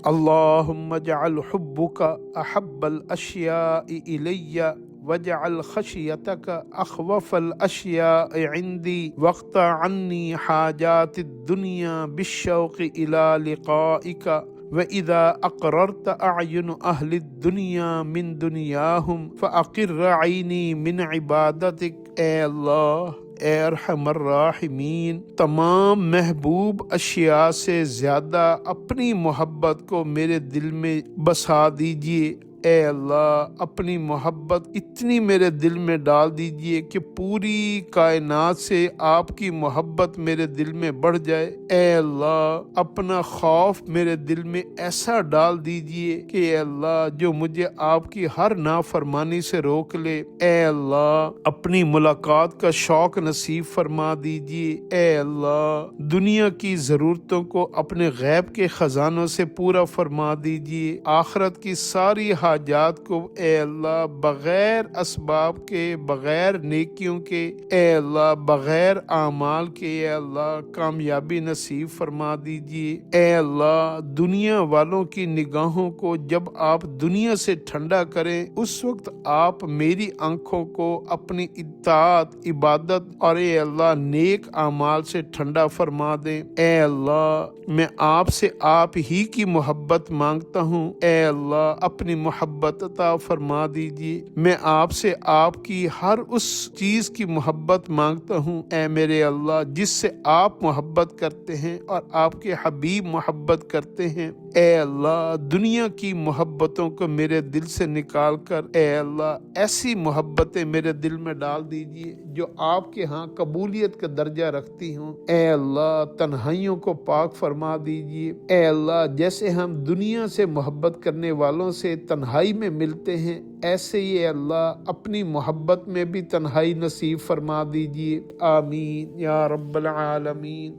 اللهم اجعل حبك احب الاشیاء الی واجعل خشیتك اخوف الاشیاء عندی واقطع عنی حاجات الدنیا بالشوق الى لقائک وَإِذَا أَقْرَرْتَ أَعْيُنُ أَهْلِ الدُّنْيَا مِن دُنْيَاهُمْ فَأَقِرَّ عَيْنِي مِنْ عِبَادَتِكَ۔ اے اللہ، اے ارحم الراحمین، تمام محبوب اشیاء سے زیادہ اپنی محبت کو میرے دل میں بسا دیجئے۔ اے اللہ، اپنی محبت اتنی میرے دل میں ڈال دیجئے کہ پوری کائنات سے آپ کی محبت میرے دل میں بڑھ جائے۔ اے اللہ، اپنا خوف میرے دل میں ایسا ڈال دیجئے کہ اے اللہ، جو مجھے آپ کی ہر نافرمانی سے روک لے۔ اے اللہ، اپنی ملاقات کا شوق نصیب فرما دیجئے۔ اے اللہ، دنیا کی ضرورتوں کو اپنے غیب کے خزانوں سے پورا فرما دیجئے۔ آخرت کی ساری حاجات کو اے اللہ بغیر اسباب کے، بغیر نیکیوں کے، اے اللہ بغیر اعمال کے، اے اللہ کامیابی نصیب فرما دیجئے۔ اے اللہ، دنیا والوں کی نگاہوں کو جب آپ دنیا سے ٹھنڈا کریں، اس وقت آپ میری آنکھوں کو اپنی اطاعت، عبادت اور اے اللہ نیک اعمال سے ٹھنڈا فرما دیں۔ اے اللہ، میں آپ سے آپ ہی کی محبت مانگتا ہوں۔ اے اللہ، اپنی محبت عطا فرما دیجیے۔ میں آپ سے آپ کی ہر اس چیز کی محبت مانگتا ہوں، اے میرے اللہ، جس سے آپ محبت کرتے ہیں اور آپ کے حبیب محبت کرتے ہیں۔ اے اللہ، دنیا کی محبتوں کو میرے دل سے نکال کر اے اللہ ایسی محبتیں میرے دل میں ڈال دیجیے جو آپ کے ہاں قبولیت کا درجہ رکھتی ہوں۔ اے اللہ، تنہائیوں کو پاک فرما دیجیے۔ اے اللہ، جیسے ہم دنیا سے محبت کرنے والوں سے تنہائی میں ملتے ہیں، ایسے ہی اے اللہ اپنی محبت میں بھی تنہائی نصیب فرما دیجیے۔ آمین یا رب العالمین۔